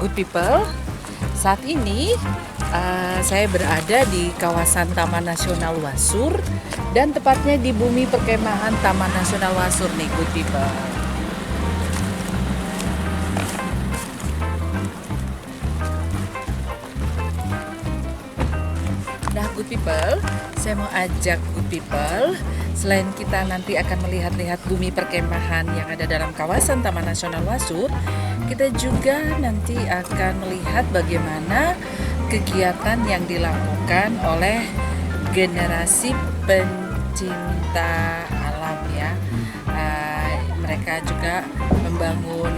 good people, saat ini saya berada di kawasan Taman Nasional Wasur dan tepatnya di bumi perkemahan Taman Nasional Wasur nih good people. Nah good people, saya mau ajak good people, selain kita nanti akan melihat-lihat bumi perkemahan yang ada dalam kawasan Taman Nasional Wasur, kita juga nanti akan melihat bagaimana kegiatan yang dilakukan oleh generasi pencinta alam ya. Mereka juga membangun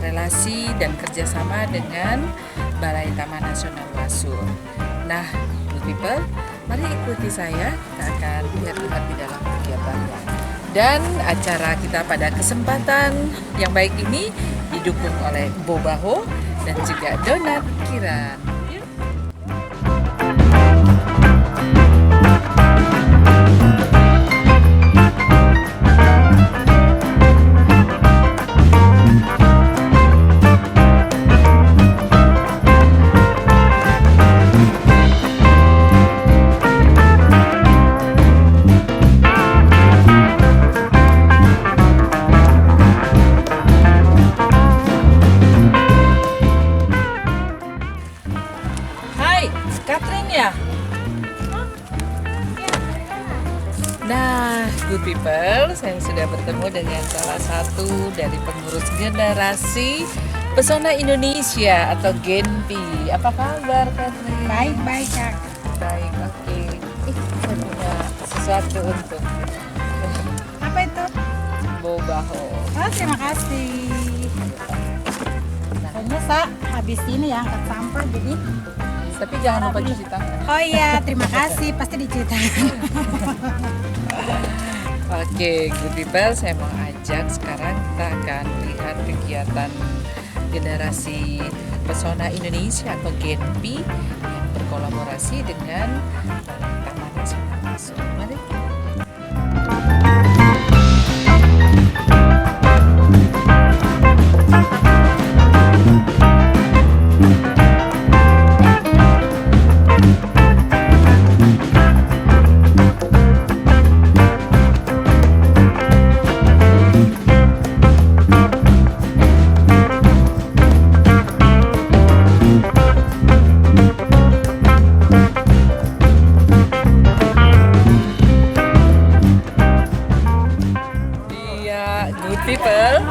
relasi dan kerjasama dengan Balai Taman Nasional Wasur. Nah, good people, mari ikuti saya, kita akan lihat-lihat di dalam kegiatannya. Dan acara kita pada kesempatan yang baik ini didukung oleh Bobaho dan juga Donat Kiran. Catherine ya? Nah, good people, saya sudah bertemu dengan salah satu dari pengurus generasi Pesona Indonesia atau Genpi. Apa kabar, Catherine? Baik, Kak. Baik, oke. Saya punya sesuatu untuk Apa itu? Bobaho. Oh, terima kasih. Pokoknya habis ini ya angkat sampah jadi. Tapi jangan lupa cuci tangan. Oh iya, terima kasih. Pasti diceritakan. Oke, good people, saya mau ajak sekarang kita akan lihat kegiatan generasi Pesona Indonesia atau Genpi yang berkolaborasi dengan Taman Nasional Wasur. Mari. Good people.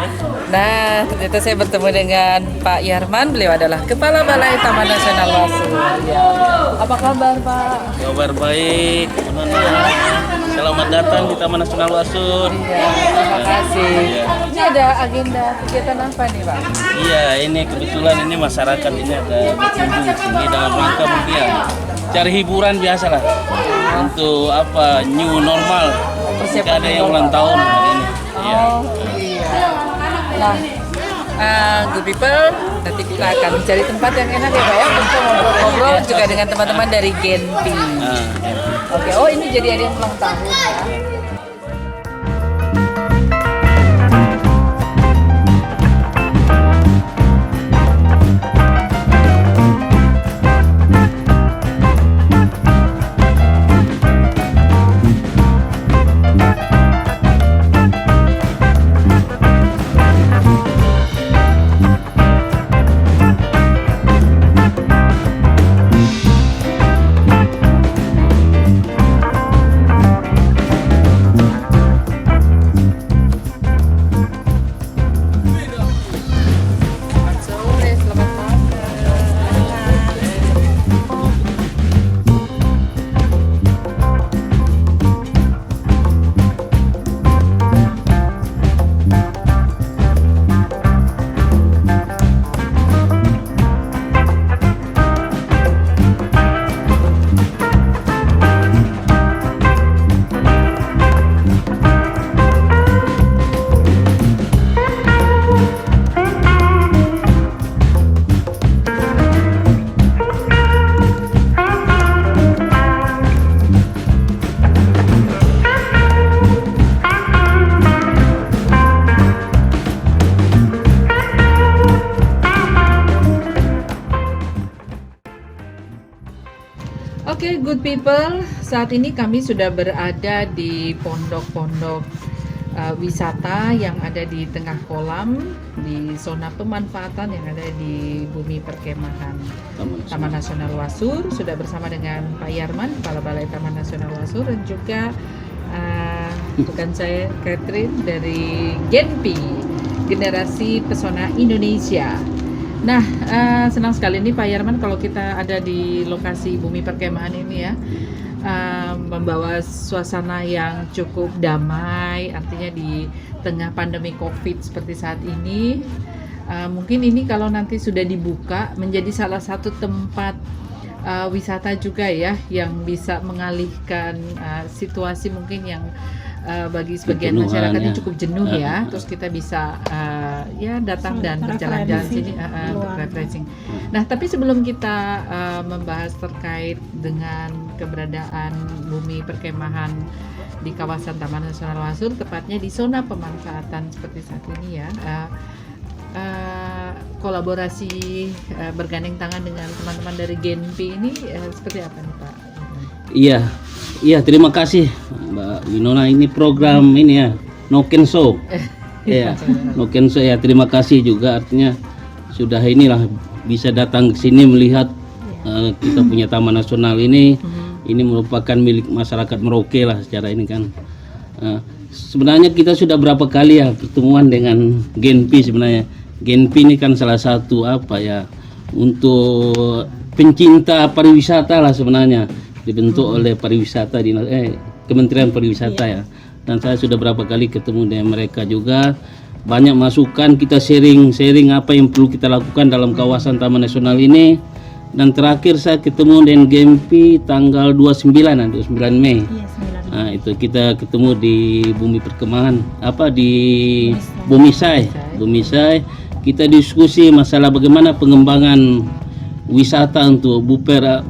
Nah, ternyata saya bertemu dengan Pak Yarman. Beliau adalah Kepala Balai Taman Nasional Wasur. Ya. Apa kabar, Pak? Kabar baik, selamat datang di Taman Nasional Wasur. Iya, terima kasih. Iya. Ini ada agenda kegiatan apa nih, Pak? Iya, ini kebetulan ini masyarakat ini ada berkunjung di sini dalam rangka mungkin cari hiburan biasa lah. Untuk apa new normal. Jika ada yang ulang tahun hari ini. Iya. Oh, iya. Nah, good people, nanti kita akan mencari tempat yang enak ya Pak ya untuk ngobrol-ngobrol juga dengan teman-teman dari Genpi. Oke, oh ini jadi ada yang ulang tahun ya. good people, saat ini kami sudah berada di pondok-pondok wisata yang ada di tengah kolam di zona pemanfaatan yang ada di Bumi Perkemahan Taman Nasional Wasur. Sudah bersama dengan Pak Yarman, Kepala Balai Taman Nasional Wasur, dan juga bukan saya, Catherine dari Genpi, Generasi Pesona Indonesia. Nah, senang sekali nih Pak Yarman kalau kita ada di lokasi Bumi Perkemahan ini ya, membawa suasana yang cukup damai, artinya di tengah pandemi COVID seperti saat ini. Mungkin ini kalau nanti sudah dibuka menjadi salah satu tempat wisata juga ya, yang bisa mengalihkan situasi mungkin yang bagi sebagian masyarakat ini cukup jenuh ya. Terus kita bisa ya datang dan berjalan-jalan sini untuk refreshing. Nah, tapi sebelum kita membahas terkait dengan keberadaan Bumi Perkemahan di kawasan Taman Nasional Wasur, tepatnya di zona pemanfaatan seperti saat ini ya, kolaborasi bergandeng tangan dengan teman-teman dari Genpi ini seperti apa nih Pak? Iya, terima kasih Mbak Winona. Ini program ini ya, No Kenso. Ya, No Kenso ya. Terima kasih juga, artinya sudah inilah bisa datang ke sini melihat kita punya Taman Nasional ini. Ini merupakan milik masyarakat Merauke lah secara ini kan. Sebenarnya kita sudah berapa kali ya pertemuan dengan Genpi sebenarnya. Genpi ini kan salah satu apa ya, untuk pencinta pariwisata lah sebenarnya, dibentuk oleh pariwisata di Kementerian Pariwisata ya. Dan saya sudah berapa kali ketemu dengan mereka juga, banyak masukan, kita sharing apa yang perlu kita lakukan dalam kawasan Taman Nasional ini. Dan terakhir saya ketemu dengan Genpi tanggal 29 Mei. Iya, 9. Nah, itu kita ketemu di Bumi Perkemahan di Bumisai. Kita diskusi masalah bagaimana pengembangan wisata untuk Buper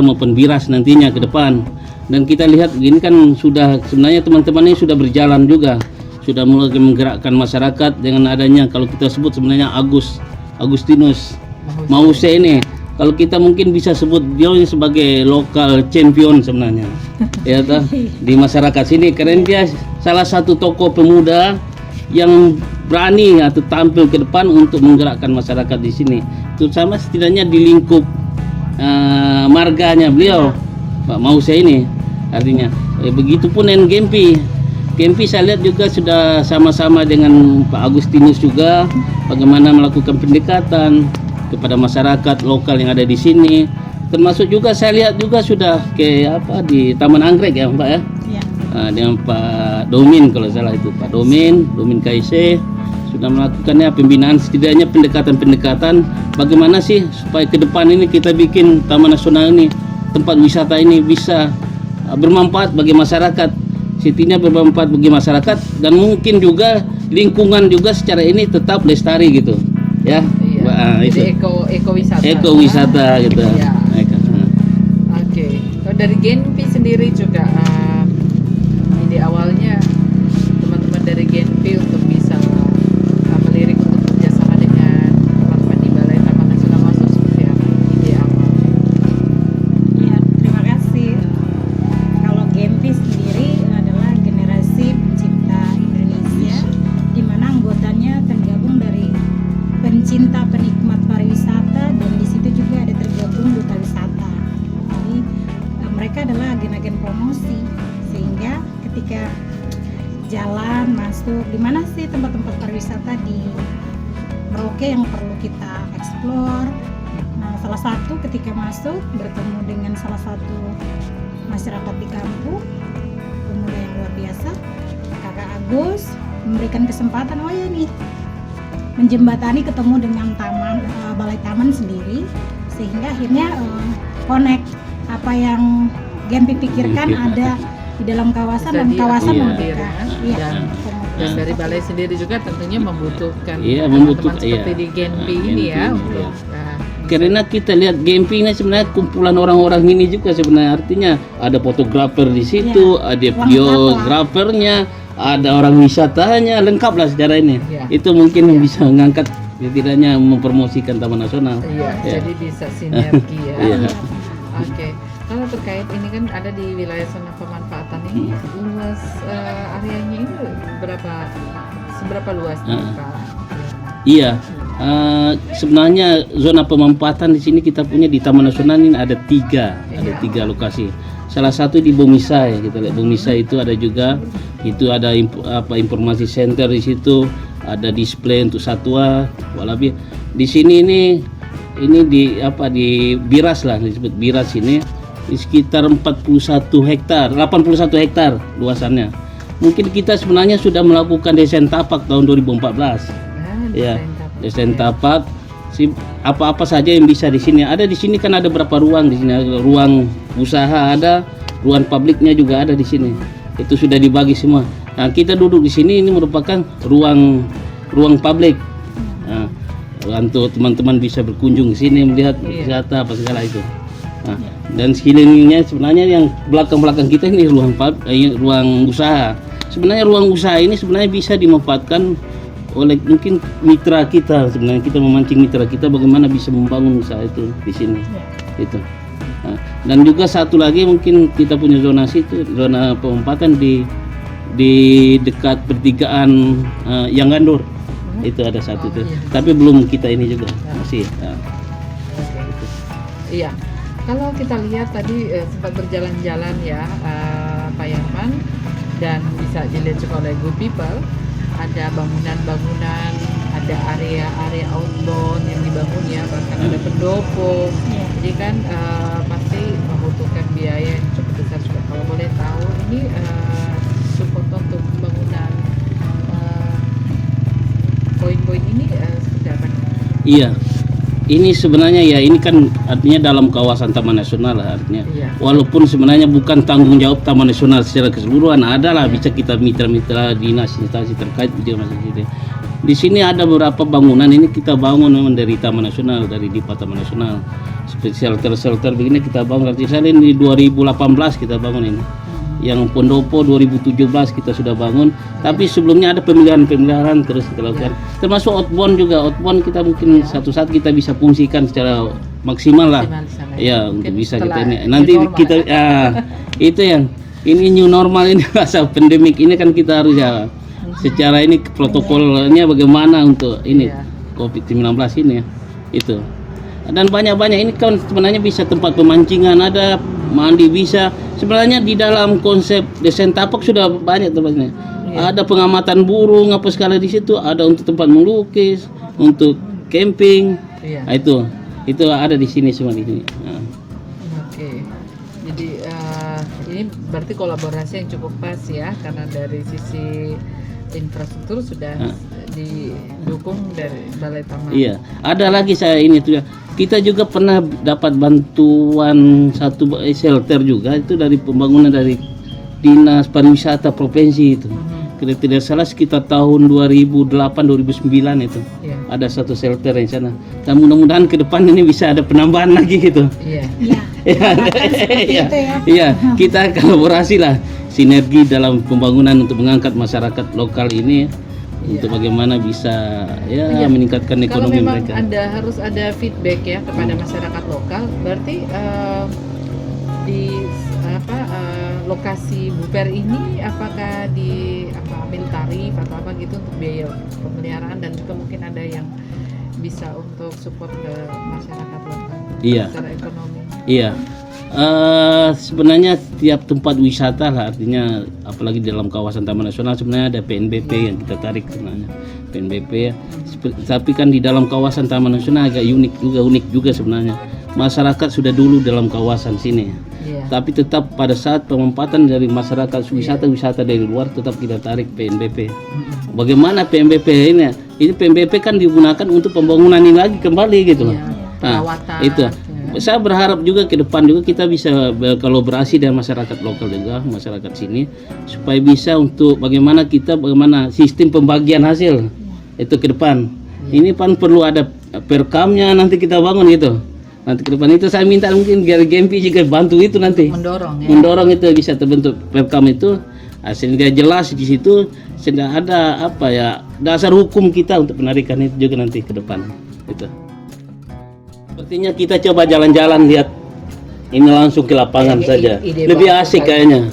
maupun Biras nantinya ke depan. Dan kita lihat begini kan sudah sebenarnya teman-teman ini sudah berjalan juga, sudah mulai menggerakkan masyarakat dengan adanya kalau kita sebut sebenarnya Agustinus Mause ini. Kalau kita mungkin bisa sebut dia ini sebagai lokal champion sebenarnya. Ya toh, di masyarakat sini, karena dia salah satu tokoh pemuda yang berani atau tampil ke depan untuk menggerakkan masyarakat di sini. Terutama setidaknya di lingkup marganya beliau, Pak Mause ini. Artinya begitupun dengan Genpi. Genpi saya lihat juga sudah sama-sama dengan Pak Agustinus juga bagaimana melakukan pendekatan kepada masyarakat lokal yang ada di sini. Termasuk juga saya lihat juga sudah ke di Taman Anggrek ya Pak ya. Iya. Dengan Pak Domin kalau salah itu, Pak Domin KIC sudah melakukannya pembinaan, setidaknya pendekatan bagaimana sih supaya ke depan ini kita bikin Taman Nasional ini, tempat wisata ini bisa bermanfaat bagi masyarakat, setidaknya bermanfaat bagi masyarakat, dan mungkin juga lingkungan juga secara ini tetap lestari gitu ya. Jadi eko wisata gitu. Ya. Oke. Kalau dari Genpi sendiri juga ide awalnya teman-teman dari Genpi untuk bisa melirik untuk kerjasama dengan teman-teman di Balai Taman Nasional Wasur seperti apa ide awal? Ya, terima kasih. Kalau Genpi sendiri adalah generasi pencinta Indonesia, di mana anggotanya tergabung dari pencinta penikmat pariwisata, dan di situ juga ada tergabung duta wisata. Jadi mereka adalah agen-agen promosi, sehingga ketika jalan masuk di mana sih tempat-tempat pariwisata di Merauke yang perlu kita eksplor. Nah, salah satu ketika masuk bertemu dengan salah satu masyarakat di kampung, pemuda yang luar biasa, Kakak Agus memberikan kesempatan, oh ya nih, menjembatani ketemu dengan balai taman sendiri, sehingga akhirnya connect apa yang Genpi pikirkan ada di dalam kawasan dan kawasan mereka. Dan dari balai sendiri juga tentunya membutuhkan membutuhkan seperti di Genpi ini ya untuk karena kita lihat Genpi ini sebenarnya kumpulan orang-orang ini juga sebenarnya, artinya ada fotografer di situ, ada videografernya, ada orang wisatanya, lengkap lah secara ini. Itu mungkin bisa mengangkat, setidaknya mempromosikan Taman Nasional. Jadi bisa sinergi ya. Oke. Kalau terkait ini kan ada di wilayah zona pemanfaatan ini, luas areanya ini seberapa luasnya Pak? Iya. Sebenarnya zona pemanfaatan di sini kita punya di Taman Nasional ini ada tiga lokasi. Salah satu di Bomisa ya, kita lihat Bomisa itu ada juga, itu ada informasi center di situ, ada display untuk satwa, walabi. Di sini ini di Biras lah, disebut Biras ini di sekitar 81 hektar luasannya. Mungkin kita sebenarnya sudah melakukan desain tapak tahun 2014. Ya, desain tapak. Apa-apa saja yang bisa di sini. Ada di sini kan ada berapa ruang di sini. Ada ruang usaha, ada ruang publiknya juga ada di sini. Itu sudah dibagi semua. Nah, kita duduk di sini ini merupakan ruang publik. Nah, untuk teman-teman bisa berkunjung ke sini melihat wisata apa segala itu. Nah, dan sekelilingnya sebenarnya yang belakang-belakang kita ini ruang usaha. Sebenarnya ruang usaha ini sebenarnya bisa dimanfaatkan oleh mungkin mitra kita. Sebenarnya kita memancing mitra kita bagaimana bisa membangun usaha itu di sini. Itu. Nah, dan juga satu lagi mungkin kita punya zonasi itu zona pemanfaatan di dekat pertigaan Yang Gandur. Itu ada satu itu. Tapi belum kita ini juga masih. Iya. Kalau kita lihat tadi sempat berjalan-jalan ya Pak Yarman, dan bisa dilihat juga oleh Good People, ada bangunan-bangunan, ada area-area outbound yang dibangun ya, bahkan ada pendopo. Jadi kan pasti membutuhkan biaya yang cukup besar juga. Kalau boleh tahu ini support untuk pembangunan poin-poin ini seperti apa? Iya. Ini sebenarnya ya, ini kan artinya dalam kawasan Taman Nasional lah artinya. Walaupun sebenarnya bukan tanggung jawab Taman Nasional secara keseluruhan, adalah bisa kita mitra-mitra dinas instansi terkait juga masih gitu. Di sini ada beberapa bangunan ini kita bangun memang dari Taman Nasional, dari DIPA Taman Nasional. Seperti shelter begini kita bangun. Misalnya di 2018 kita bangun ini. Yang pendopo 2017 kita sudah bangun, tapi sebelumnya ada pemeliharaan terus kita lakukan. Termasuk outbound juga. Outbound kita mungkin satu saat kita bisa fungsikan secara maksimal lah. Ya, untuk bisa kita ini. Nanti kita itu yang ini new normal ini masa pandemik ini kan kita harus ya secara ini protokolnya bagaimana untuk ini COVID-19 ini ya. Itu. Dan banyak-banyak ini kan sebenarnya bisa tempat pemancingan, ada mandi bisa. Sebenarnya di dalam konsep desain tapak sudah banyak tempatnya. Ada pengamatan burung apa sekali di situ, ada untuk tempat melukis, untuk camping. Nah, itu ada di sini semua di sini. Nah. Oke. Jadi ini berarti kolaborasi yang cukup pas ya, karena dari sisi infrastruktur sudah didukung dari Balai Taman. Iya, ada lagi saya ini tuh ya. Kita juga pernah dapat bantuan satu shelter juga itu dari pembangunan dari Dinas Pariwisata Provinsi itu. Kalau tidak salah sekitar tahun 2008-2009 itu. Ada satu shelter di sana. Dan mudah-mudahan ke depan ini bisa ada penambahan lagi gitu. Iya, kita kolaborasi lah, sinergi dalam pembangunan untuk mengangkat masyarakat lokal ini. Untuk bagaimana bisa meningkatkan ekonomi mereka. Kalau memang harus ada feedback ya kepada masyarakat lokal, berarti di lokasi Buper ini apakah ambil tarif atau apa gitu untuk biaya pemeliharaan, dan juga mungkin ada yang bisa untuk support ke masyarakat lokal secara ekonomi. Iya. Sebenarnya setiap tempat wisata lah, artinya apalagi dalam kawasan Taman Nasional sebenarnya ada PNBP yang kita tarik sebenarnya. PNBP tapi kan di dalam kawasan Taman Nasional agak unik juga sebenarnya. Masyarakat sudah dulu dalam kawasan sini. Tapi tetap pada saat pemanfaatan dari masyarakat wisata dari luar tetap kita tarik PNBP. Bagaimana PNBP ini? Ini PNBP kan digunakan untuk pembangunan ini lagi kembali gitu. Perawatan. Itu. Saya berharap juga ke depan juga kita bisa berkolaborasi dengan masyarakat lokal juga, masyarakat sini, supaya bisa untuk bagaimana sistem pembagian hasil itu ke depan. Ini kan perlu ada perkamnya nanti kita bangun gitu. Nanti ke depan itu saya minta mungkin biar Gempi juga bantu itu nanti. Mendorong itu bisa terbentuk perkam itu, sehingga jelas di situ sehingga ada dasar hukum kita untuk penarikan itu juga nanti ke depan itu. Sepertinya kita coba jalan-jalan lihat Ini langsung ke lapangan saja. Lebih asik kayaknya.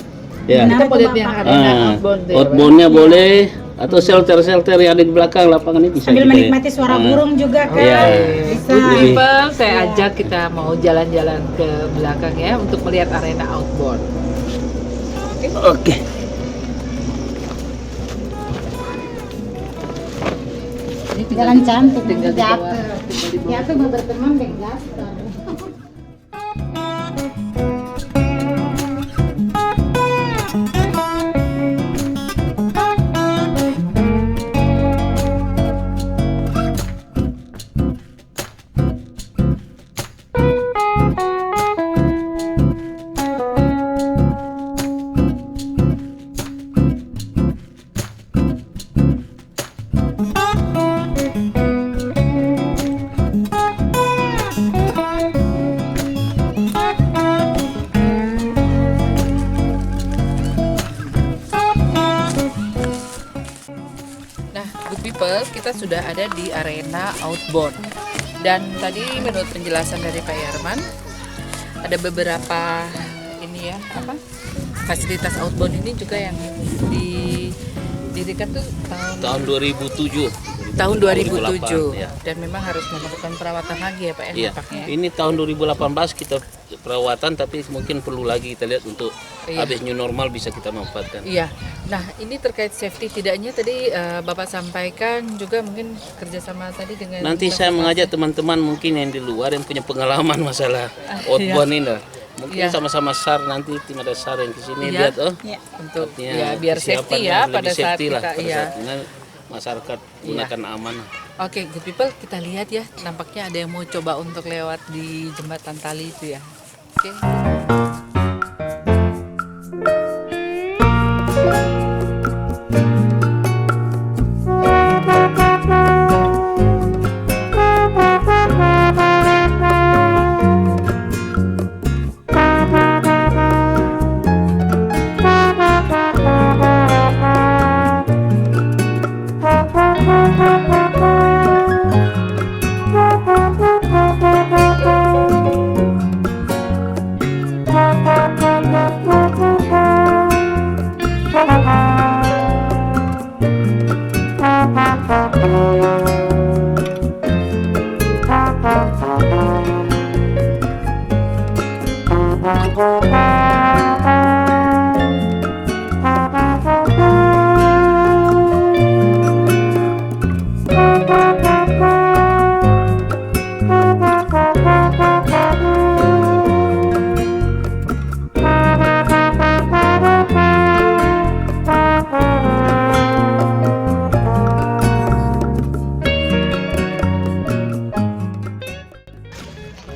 Ya. Kita mau lihat yang arena outbound tuh ya, Pak. Outboundnya boleh atau shelter-shelter yang ada di belakang lapangan ini bisa Sambil kita menikmati suara burung juga kan. Iya. Bisa. Good people, saya ajak kita mau jalan-jalan ke belakang ya untuk melihat arena outbound. Oke. Ini Jalan cantik, tinggal di bawah, jatuh. tinggal di bawah. Jatuh mau berteman dengan jatuh. Nah, good people, kita sudah ada di arena outbound. Dan tadi menurut penjelasan dari Pak Yarman, ada beberapa ini ya, fasilitas outbound ini juga yang didirikan tuh Tahun 2007. tahun 2007 ya. dan memang harus memerlukan perawatan lagi ya Pak ya, Iya. nampaknya. Ini tahun 2018 kita perawatan, tapi mungkin perlu lagi kita lihat untuk Iya. habis new normal bisa kita manfaatkan. Iya. Nah, ini terkait safety tidaknya tadi Bapak sampaikan juga mungkin kerjasama tadi dengan Nanti saya mengajak teman-teman mungkin yang di luar yang punya pengalaman masalah outbound ini lah. Iya. Mungkin sama-sama SAR, nanti tim ada SAR yang kesini Iya. lihat Iya. untuk artinya ya biar kesiapan safety yang ya lebih pada saat safety lah, kita pada iya. saat ini masyarakat gunakan aman. Oke, good people, kita lihat ya. Nampaknya ada yang mau coba untuk lewat di jembatan tali itu ya. Oke.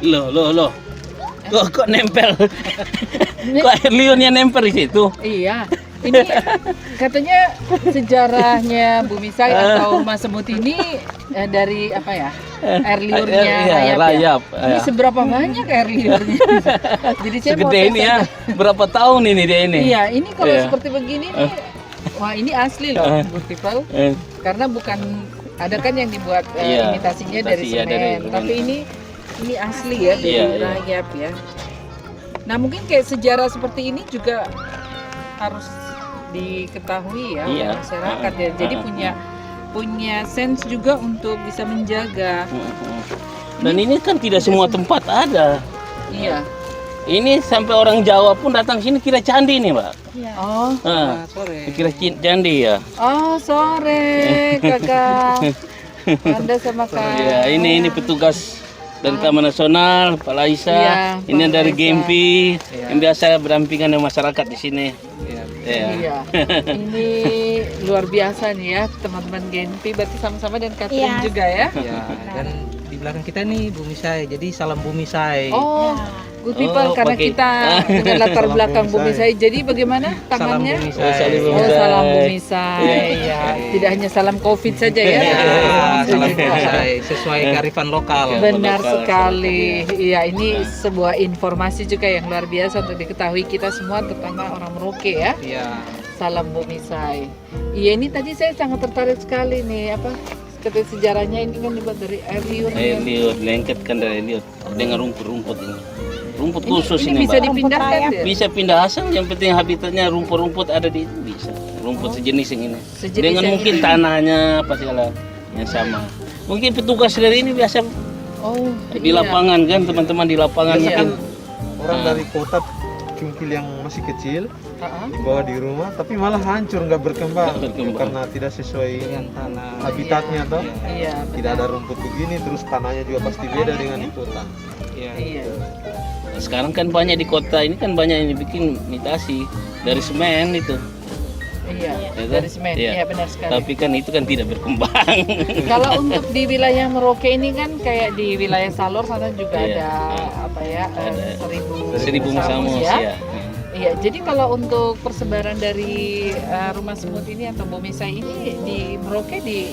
Loh. Kok nempel? Kok air liurnya nempel di situ? Iya. Ini katanya sejarahnya Bumi Sai atau Mas Semut ini dari apa ya? Air liurnya Iya, rayap. rayap. Ya? Ini Iya. seberapa banyak air liurnya? Jadi saya mau Segede tes ini ya. aja. Berapa tahun ini dia ini? Iya, ini kalau Iya. seperti begini nih, wah ini asli loh, good people. Eh, Karena bukan ada kan yang dibuat Iya, imitasinya dari imitasi, ya, semen, dari semen. tapi ini asli ya, dari Iya, iya. rayap ya. Nah mungkin kayak sejarah seperti ini juga harus diketahui ya oleh Iya. masyarakat ya. Jadi punya sense juga untuk bisa menjaga. Dan ini kan tidak semua tempat ada. Iya. Ini sampai orang Jawa pun datang sini kira candi nih, Mbak. Oh, sore. Kira candi ya. Oh sore kakak. Anda sama kak. Ya, ini petugas dari Taman Nasional, Pak Laisa. Iya, Ini Pak dari Laisa. Gempi yang biasa berdampingan dengan masyarakat di sini. Iya. Ini luar biasa nih ya teman-teman Genpi. Berarti sama-sama dan Catherine Iya. juga ya. Ya, dan di belakang kita nih Bumi Sai. Jadi salam Bumi Sai. Oh, good people Oh, karena pakai- kita dengan latar Salam belakang Bumi Bumi Sai. Sai. Jadi bagaimana tangannya? Bumi Sai. Oh, salam Bumi Oh, Sai. salam Bumi Sai. Ya, tidak hanya salam Covid saja ya. Ya, salam juga. Bumi Sai sesuai kearifan lokal. Benar Lokal, sekali. Iya, ini sebuah informasi juga yang luar biasa untuk diketahui kita semua, terutama orang Merauke ya. Iya. Salam Bumi Sai. Iya, ini tadi saya sangat tertarik sekali nih kata sejarahnya ini kan dibuat dari air liur. Air liur, lengket kan dari liur dengan rumput-rumput ini. rumput khusus ini, bisa Mbak. dipindahkan ya? Bisa pindah asal, yang penting habitatnya rumput-rumput ada di bisa. Rumput sejenis yang ini. Sejenis Dengan yang mungkin ini. tanahnya apa segala yang sama. Mungkin petugas dari ini biasa Oh, di lapangan kan, teman-teman di lapangan Biasa mungkin. kan orang dari kota cungkil yang masih kecil Ah, dibawa di rumah, tapi malah hancur, nggak berkembang, Nggak berkembang. karena tidak sesuai dengan tanah. habitatnya toh. iya, Tidak ada rumput begini, terus tanahnya juga pasti beda dengan di kota. Iya. iya. Sekarang kan banyak di kota ini kan banyak yang dibikin imitasi dari semen itu. Iya, Ya, dari kan? semen. Iya. Iya, benar sekali. Tapi kan itu kan tidak berkembang. Kalau untuk di wilayah Merauke ini kan kayak di wilayah Salor sana juga Iya. ada apa ya? Ada. Seribu Musamus ya. ya. Iya, jadi kalau untuk persebaran dari rumah semut ini atau bomisai ini di Merauke di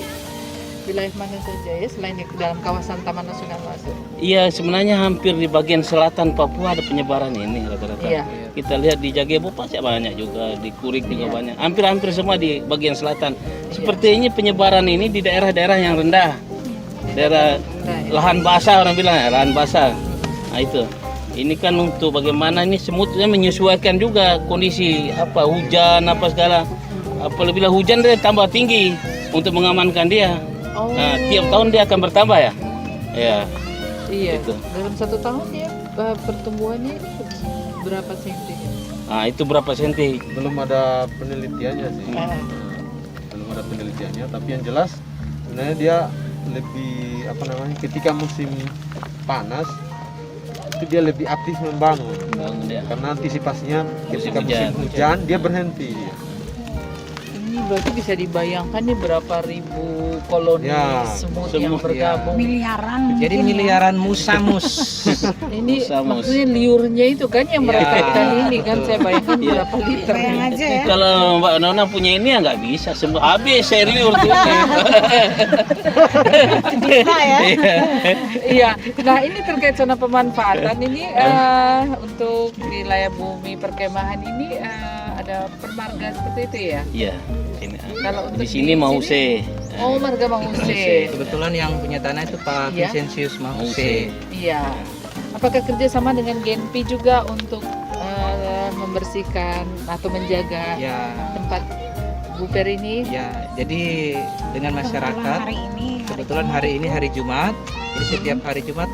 wilayah mana saja ya selain di dalam kawasan Taman Nasional Wasu? Iya, sebenarnya hampir di bagian selatan Papua ada penyebaran ini rata-rata. Iya. Kita lihat di Jagebo pasti banyak juga, di Kurik juga Iya. banyak. Hampir-hampir semua di bagian selatan. Sepertinya penyebaran ini di daerah-daerah yang rendah. Daerah lahan basah orang bilang ya, lahan basah. Nah itu. Ini kan untuk bagaimana ini semutnya menyesuaikan juga kondisi apa hujan apa segala. Apabila hujan dia tambah tinggi untuk mengamankan dia. Oh. Nah, tiap tahun dia akan bertambah ya. Ya. Iya. Itu. Dalam 1 tahun ya pertumbuhannya berapa senti? Nah, itu berapa senti? Belum ada penelitiannya sih, Ah, belum ada penelitiannya. Tapi yang jelas sebenarnya dia lebih apa namanya, ketika musim panas itu dia lebih aktif membangun, Bangun dia. karena antisipasinya ketika Musim musim hujan dia berhenti. ini berarti bisa dibayangkan nih berapa ribu koloni Ya, semut yang semut, bergabung. Miliaran Jadi mungkin ya. miliaran musamus. Ini Musamus. maksudnya liurnya itu kan yang Iya, merekatkan ini kan betul. saya bayangkan Iya. berapa liter. Bayang aja ya. Kalau Mbak Nona punya ini ya nggak bisa, semua habis serius ini. Bisa ya. Iya. Nah ini terkait zona pemanfaatan ini untuk wilayah bumi perkemahan ini ada permarga seperti itu ya. Iya. Sini. Kalau untuk Di sini di Mause. Oh marga Manguse. Kebetulan yang punya tanah itu Pak Iya. Vincentius Mause. Mause. Iya. Apakah kerjasama dengan Genpi juga untuk membersihkan atau menjaga Ya, tempat Buper ini? ya. Jadi dengan masyarakat. Kebetulan hari ini Hari Jumat. Jadi setiap hari Jumat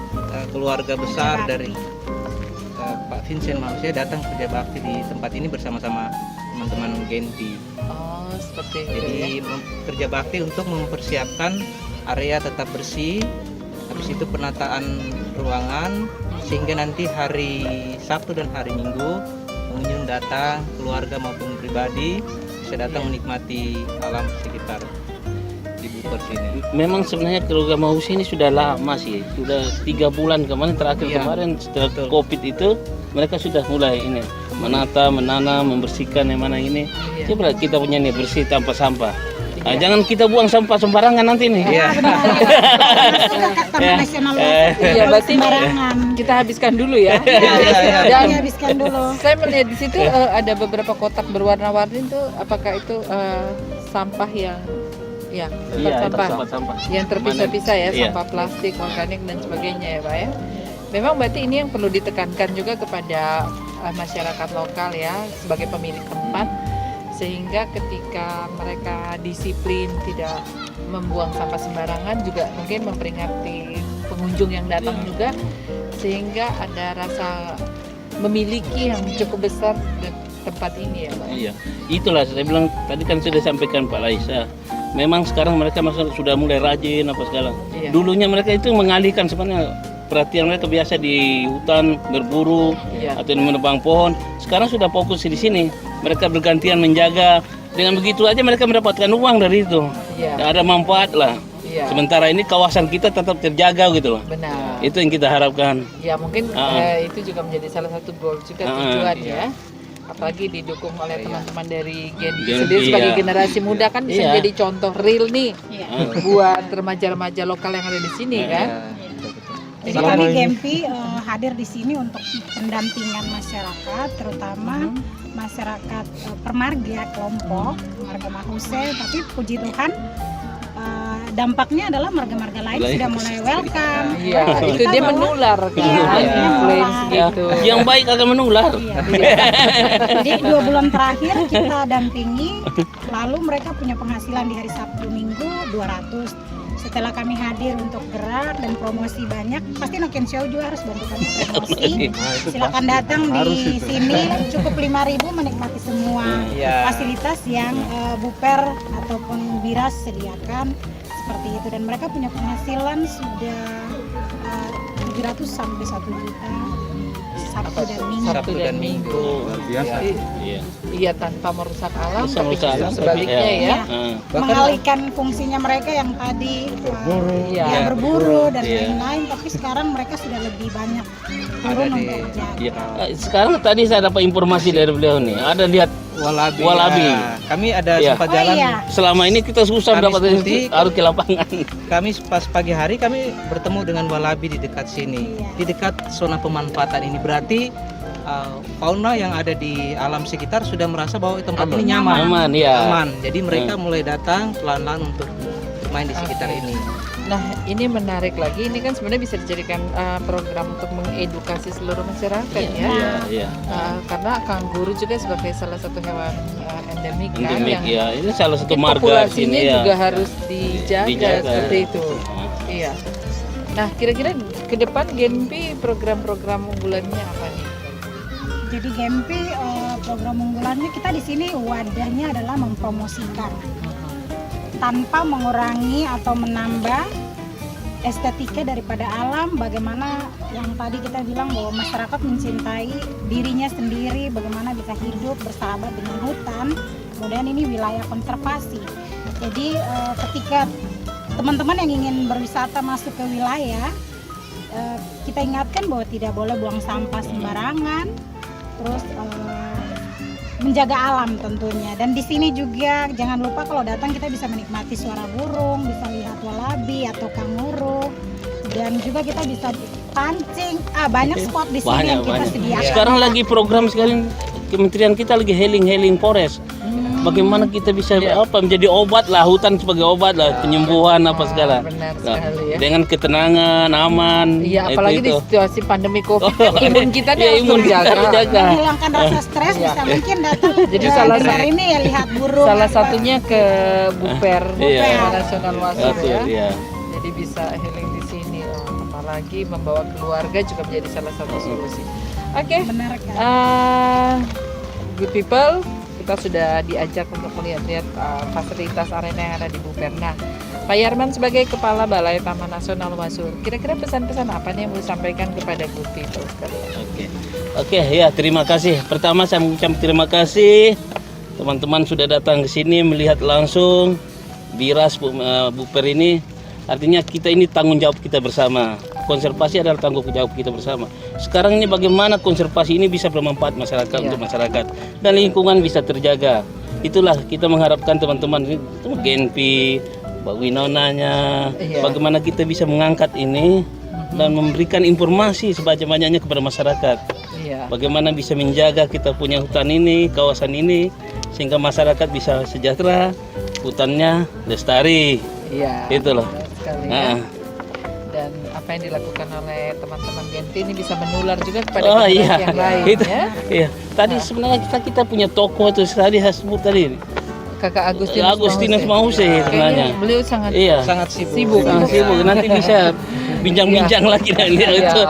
keluarga besar dari Pak Vincent Mause datang kerja bakti di tempat ini bersama-sama teman-teman Genpi. Oh seperti itu Jadi ya. kerja bakti untuk mempersiapkan area tetap bersih, habis itu penataan ruangan, sehingga nanti hari Sabtu dan hari Minggu pengunjung datang, keluarga maupun pribadi bisa datang menikmati alam sekitar di Buper sini. Memang sebenarnya keluarga Mause ini sudah lama sih, sudah 3 bulan kemarin terakhir Iya, kemarin setelah betul. COVID itu mereka sudah mulai ini menata, menanam, membersihkan yang mana ini. Iya. Coba kita punya nih bersih tanpa sampah. Nah, jangan kita buang sampah sembarangan nanti nih. Iya. Taman Nasional Eh. Iya, berarti sembarangan. kita habiskan dulu ya. Iya. Dan Dihabiskan dulu. saya melihat di situ ada beberapa kotak berwarna-warni itu apakah itu sampah yang ya tempat Iya, itu sampah sampah. yang terpisah-pisah ya, Iya. sampah plastik, organik dan sebagainya ya Pak ya. Memang berarti ini yang perlu ditekankan juga kepada masyarakat lokal ya sebagai pemilik tempat, sehingga ketika mereka disiplin tidak membuang sampah sembarangan, juga mungkin memperingati pengunjung yang datang juga, sehingga ada rasa memiliki yang cukup besar di tempat ini ya Pak. Iya, itulah saya bilang tadi kan sudah sampaikan Pak Laisa. Memang sekarang mereka sudah mulai rajin apa segala. Iya. Dulunya mereka itu mengalihkan sebenarnya perhatian mereka biasa di hutan berburu Iya. atau menebang pohon. Sekarang sudah fokus di sini. Mereka bergantian menjaga. Dengan begitu aja mereka mendapatkan uang dari itu. Iya. Dan ada manfaat lah. Iya. Sementara ini kawasan kita tetap terjaga gitu loh. Benar. Itu yang kita harapkan. Ya mungkin itu juga menjadi salah satu goal juga tujuan ya. Apalagi didukung oleh teman-teman dari Genpi Genpi, sendiri sebagai iya. generasi muda kan bisa Iya. jadi contoh real nih Iya. buat remaja-remaja lokal yang ada di sini kan. Ya, betul-betul. Jadi Selama kami ini- Genpi hadir di sini untuk pendampingan masyarakat, terutama masyarakat permarga kelompok marga Manguse. Tapi puji Tuhan dampaknya adalah marga-marga lain sudah mulai welcome. Iya, Kita itu dia bahwa- menular kan, Iya, influence menular. gitu. Yang baik akan menular. Iya. Jadi 2 bulan terakhir kita dampingi, lalu mereka punya penghasilan di hari Sabtu Minggu 200. Setelah kami hadir untuk gerak dan promosi banyak, pasti Noken Show juga harus bantu kami promosi. Nah, itu Silakan pasti. datang Harus di itu. sini, cukup 5.000 menikmati semua Iya. fasilitas yang Buper ataupun Biras sediakan seperti itu, dan mereka punya penghasilan sudah 700 sampai 1 juta Sabtu dan Minggu. Sabtu dan Minggu. Luar biasa. Iya. Iya, tanpa merusak alam, Bisa tapi merusak justru alam, sebaliknya tapi, ya. Mengalihkan fungsinya mereka yang tadi Iya. ya, berburu dan Iya. lain-lain, tapi sekarang mereka sudah lebih banyak Ada turun di- untuk jaga. Iya. Sekarang tadi saya dapat informasi dari beliau nih. Ada lihat Walabi. Walabi. Ya. Kami ada Iya. sempat Oh jalan. iya, selama ini kita susah Kamis dapat putih. harus ke lapangan. Kami pas pagi hari kami bertemu dengan Walabi di dekat sini, Iya. di dekat zona pemanfaatan ini. Berarti fauna yang ada di alam sekitar sudah merasa bahwa tempat Aman. ini nyaman, Aman ya. aman. Jadi mereka mulai datang pelan-pelan untuk main di sekitar Oke. ini. Nah, ini menarik lagi. Ini kan sebenarnya bisa dijadikan program untuk mengedukasi seluruh masyarakat ya. Iya, iya. Karena kanguru juga sebagai salah satu hewan endemik kan Endemik yang ya. Ini salah satu mungkin marga populasinya sini ya. juga harus dijaga, seperti itu. Ah. Iya. Nah, kira-kira ke depan Genpi program-program unggulannya apa nih? jadi Gempi program unggulannya kita di sini wadahnya adalah mempromosikan tanpa mengurangi atau menambah estetika daripada alam. Bagaimana yang tadi kita bilang bahwa masyarakat mencintai dirinya sendiri, bagaimana bisa hidup bersahabat dengan hutan. Kemudian ini wilayah konservasi. Jadi ketika teman-teman yang ingin berwisata masuk ke wilayah, kita ingatkan bahwa tidak boleh buang sampah sembarangan, terus menjaga alam tentunya. Dan di sini juga jangan lupa kalau datang kita bisa menikmati suara burung, bisa lihat walabi atau kanguru, dan juga kita bisa pancing. Banyak spot di sini yang kita sediakan. Sekarang lagi program sekali kementerian kita lagi healing forest. Bagaimana kita bisa menjadi obat lah, hutan sebagai obat lah, penyembuhan apa segala. Benar Nah, sekali ya. dengan ketenangan, aman. Iya, apalagi di itu. situasi pandemi Covid, kan imun kita nih Iya, harus imun kita terjaga. dijaga. Menghilangkan rasa stres Iya. bisa mungkin datang Jadi ke salah besar satu- ini ya, lihat burung. Salah apa. satunya ke Buper, Iya. Taman Nasional Wasur Betul, ya. iya. Jadi bisa healing di sini. Apalagi membawa keluarga juga menjadi salah satu solusi. Oke, Benar kan? good people, kita sudah diajak untuk melihat-lihat fasilitas arena yang ada di Buper. Nah, Pak Yarman sebagai Kepala Balai Taman Nasional Wasur, kira-kira pesan-pesan apa nih yang mau disampaikan kepada good people sekalian? Oke, ya terima kasih. Pertama saya mengucapkan terima kasih teman-teman sudah datang ke sini melihat langsung Biras Buper ini. Artinya kita ini tanggung jawab kita bersama. Konservasi adalah tanggung jawab kita bersama. Sekarang ini bagaimana konservasi ini bisa bermanfaat masyarakat untuk masyarakat dan lingkungan bisa terjaga. Itulah kita mengharapkan teman-teman ini, Genpi, Mbak Winonanya, bagaimana kita bisa mengangkat ini dan memberikan informasi sebanyak-banyaknya kepada masyarakat. Iya. Bagaimana bisa menjaga kita punya hutan ini, kawasan ini, sehingga masyarakat bisa sejahtera, hutannya lestari. Iya. Itu loh. Benar sekali ya. Nah, Dan apa yang dilakukan oleh teman-teman Genpi ini bisa menular juga kepada oh generasi iya, yang lain itu, ya. iya. Tadi sebenarnya kita punya toko itu tadi saya sebut tadi, Kakak Agustinus Mause sebenarnya. Kayaknya beliau sangat Iya. Sangat sibuk. Sibuk. Sangat sibuk. Nanti bisa bincang-bincang lagi dengan dia Iya. itu.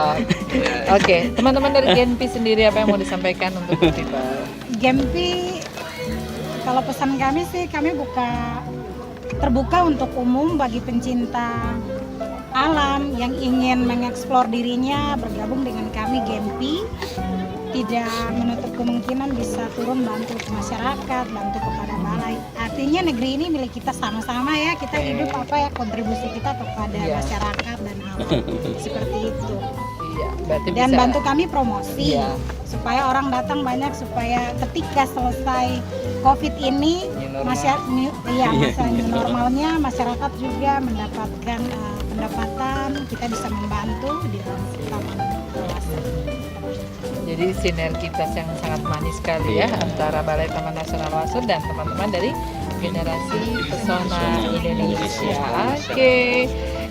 Oke, teman-teman dari Genpi sendiri apa yang mau disampaikan untuk people? Gempi, kalau pesan kami sih, kami terbuka untuk umum bagi pencinta alam yang ingin mengeksplor dirinya, bergabung dengan kami Gempi. Tidak menutup kemungkinan bisa turun bantu ke masyarakat, bantu kepada balai. Artinya negeri ini milik kita sama-sama ya, kita hidup kontribusi kita kepada Iya. masyarakat dan alam. Seperti itu. Iya, berarti Dan bisa. bantu kami promosi Iya. supaya orang datang banyak, supaya ketika selesai COVID ini masa new normalnya masyarakat juga mendapatkan pendapatan, kita bisa membantu di dalam taman kawasan. Jadi sinergitas yang sangat manis sekali ya Iya. antara Balai Taman Nasional Wasur dan teman-teman dari generasi pesona Indonesia. Oke.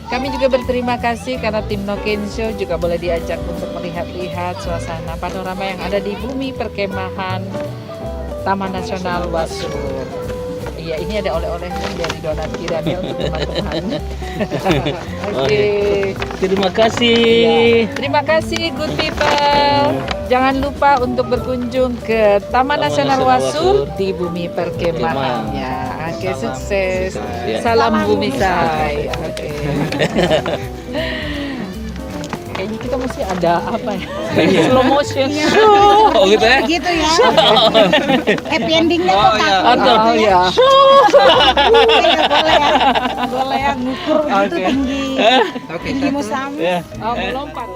Kami juga berterima kasih karena tim No Kensho juga boleh diajak untuk melihat-lihat suasana panorama yang ada di bumi perkemahan Taman Nasional Wasur. Iya, ini ada oleh-olehnya dari Donat Kirania untuk teman-teman. Oke. Terima kasih. Terima kasih good people. Jangan lupa untuk berkunjung ke Taman Nasional Wasur di bumi perkemahannya. Oke, sukses. Ya. Salam Bumi Say. Oke. Kayaknya kita mesti ada apa ya? Slow motion. Oh gitu ya? Gitu ya. Happy endingnya kok Oh, iya. kaku. Oh ya. Boleh ya. Boleh ya ngukur gitu Oke. tinggi. Oke, Tinggi satu. musam. Ya. Oh, melompat.